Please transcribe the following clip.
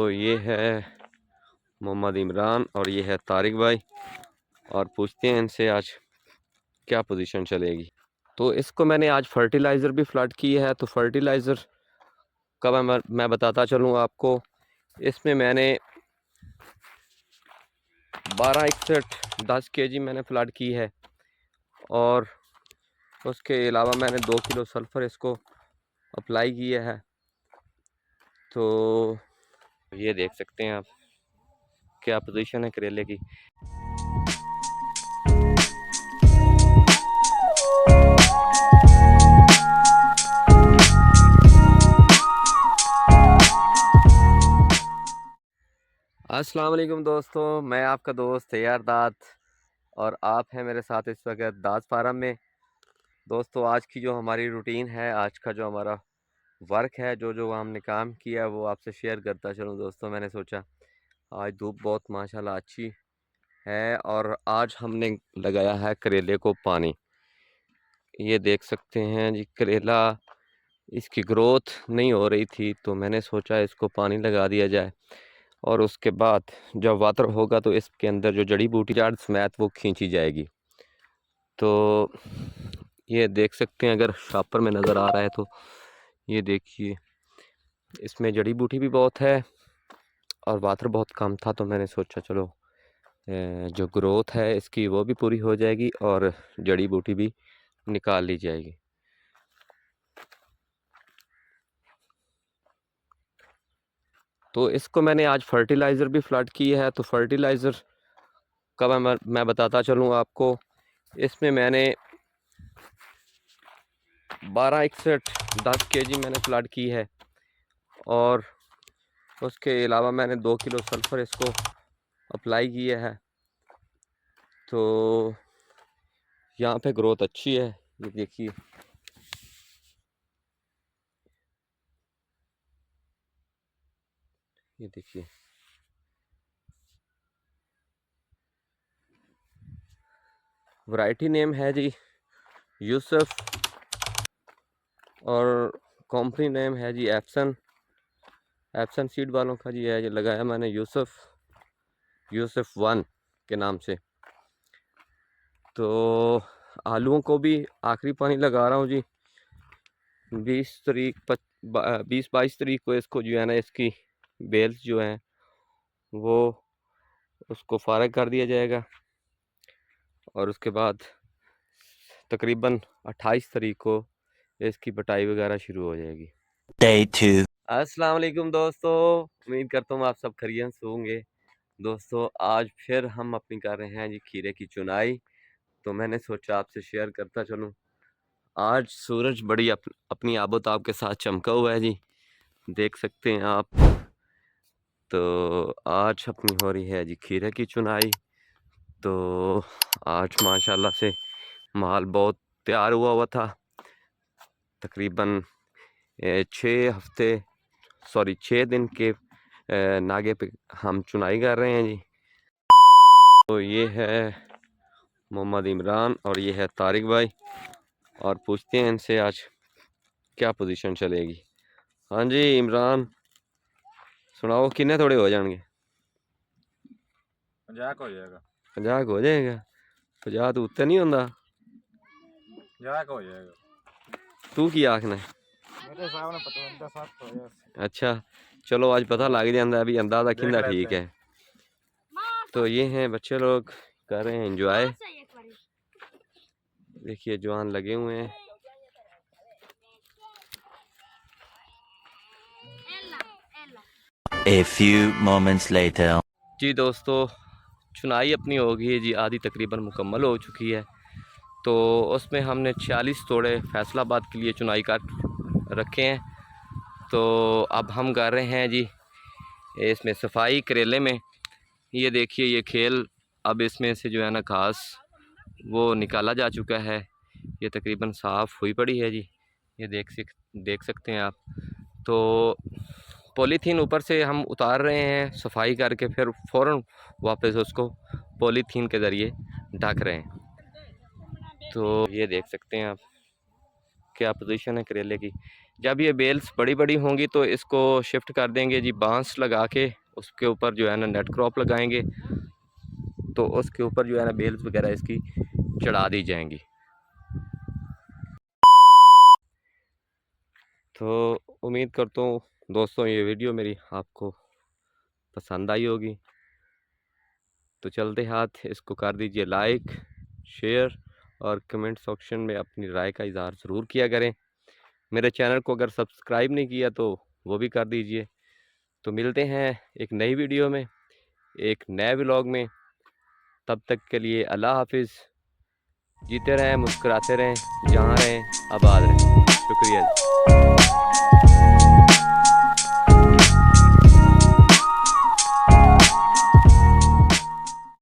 तो ये है मोहम्मद इमरान और ये है तारिक भाई, और पूछते हैं इनसे आज क्या पोजीशन चलेगी। तो इसको मैंने आज फर्टिलाइज़र भी फ्लड की है, तो फर्टिलाइज़र का मैं बताता चलूँ आपको। इसमें मैंने 1261 10 केजी मैंने फ्लड की है, और उसके अलावा मैंने 2 किलो सल्फ़र इसको अप्लाई किया है। तो ये देख सकते हैं आप क्या पोजीशन है करेले की। अस्सलाम वालेकुम दोस्तों, मैं आपका दोस्त तैयार दात, और आप हैं मेरे साथ इस वक्त दात फार्म में। दोस्तों, आज की जो हमारी रूटीन है, आज का जो हमारा वर्क है, जो जो हमने काम किया, वो आपसे शेयर करता चलूँ। दोस्तों, मैंने सोचा आज धूप बहुत माशाल्लाह अच्छी है, और आज हमने लगाया है करेले को पानी। ये देख सकते हैं जी, करेला इसकी ग्रोथ नहीं हो रही थी, तो मैंने सोचा इसको पानी लगा दिया जाए, और उसके बाद जब वाटर होगा तो इसके अंदर जो जड़ी बूटी जाड़ समेत वो खींची जाएगी। तो ये देख सकते हैं, अगर शापर में नज़र आ रहा है तो ये देखिए, इसमें जड़ी बूटी भी बहुत है और वाटर बहुत कम था, तो मैंने सोचा चलो जो ग्रोथ है इसकी वो भी पूरी हो जाएगी और जड़ी बूटी भी निकाल ली जाएगी। तो इसको मैंने आज फर्टिलाइज़र भी फ्लड की है, तो फर्टिलाइज़र का मैं बताता चलूँ आपको। इसमें मैंने 1261 10 केजी मैंने फ्लड की है, और उसके अलावा मैंने 2 किलो सल्फ़र इसको अप्लाई किया है। तो यहाँ पे ग्रोथ अच्छी है, ये देखिए। ये देखिए, वैरायटी नेम है जी यूसुफ, और कंपनी नेम है जी एप्सन सीड वालों का जी है। ये लगाया मैंने यूसुफ 1 के नाम से। तो आलूओं को भी आखिरी पानी लगा रहा हूँ जी। 20-22 तारीख को इसको जो है ना, इसकी बेल्स जो हैं वो उसको फारग कर दिया जाएगा, और उसके बाद तकरीबन 28 तारीख को इसकी बटाई वगैरह शुरू हो जाएगी। Day 2. अस्सलाम वालेकुम दोस्तों, उम्मीद करता हूँ आप सब खैरियत से होंगे। दोस्तों, आज फिर हम अपनी कर रहे हैं जी खीरे की चुनाई, तो मैंने सोचा आपसे शेयर करता चलूँ। आज सूरज बड़ी अपनी आबोताब के साथ चमका हुआ है जी, देख सकते हैं आप। तो आज अपनी हो रही है जी खीरे की चुनाई। तो आज माशाल्लाह से माल बहुत तैयार हुआ था। तकरीबन 6 दिन के नागे पे हम चुनाई कर रहे हैं जी। तो ये है मोहम्मद इमरान और ये है तारिक भाई, और पूछते हैं इनसे आज क्या पोजीशन चलेगी। हाँ जी इमरान, सुनाओ किन्ने थोड़े हो जाएंगे? 50 हो जाएगा। 50 हो जाएगा? 50 तो उत्ते नहीं होंदा। 50 हो जाएगा। तू की आखना है? मेरे हिसाब में 55-60 हो जाएगा। अच्छा, चलो आज पता लग जाता अभी अंदाजा देख किंदा लेते ठीक हैं। है। तो ये हैं बच्चे लोग कर रहे हैं एंजॉय। देखिए जवान लगे हुए हैं। A few moments later. जी दोस्तों, चुनाई अपनी हो गई है जी, आधी तकरीबन मुकम्मल हो चुकी है। तो उसमें हमने 46 तोड़े फैसलाबाद के लिए चुनाई कर रखे हैं। तो अब हम कर रहे हैं जी इसमें सफाई करेले में। ये देखिए, ये खेल अब इसमें से जो है ना घास वो निकाला जा चुका है। ये तकरीबन साफ़ हुई पड़ी है जी, ये देख सकते हैं आप। तो पॉलीथीन ऊपर से हम उतार रहे हैं सफाई करके, फिर फ़ौरन वापस उसको पॉलीथीन के ज़रिए ढक रहे हैं। तो ये देख सकते हैं आप क्या पोजीशन है करेले की। जब ये बेल्स बड़ी बड़ी होंगी तो इसको शिफ्ट कर देंगे जी, बांस लगा के उसके ऊपर जो है ना नेट क्रॉप लगाएंगे, तो उसके ऊपर जो है ना बेल्स वगैरह इसकी चढ़ा दी जाएंगी। तो उम्मीद करता हूँ दोस्तों ये वीडियो मेरी आपको पसंद आई होगी। तो चलते हाथ इसको कर दीजिए लाइक, शेयर और कमेंट सेक्शन में अपनी राय का इज़हार ज़रूर किया करें। मेरे चैनल को अगर सब्सक्राइब नहीं किया तो वो भी कर दीजिए। तो मिलते हैं एक नई वीडियो में, एक नए व्लॉग में। तब तक के लिए अल्लाह हाफिज़। जीते रहें, मुस्कुराते रहें, जहाँ रहें आबाद रहें। शुक्रिया।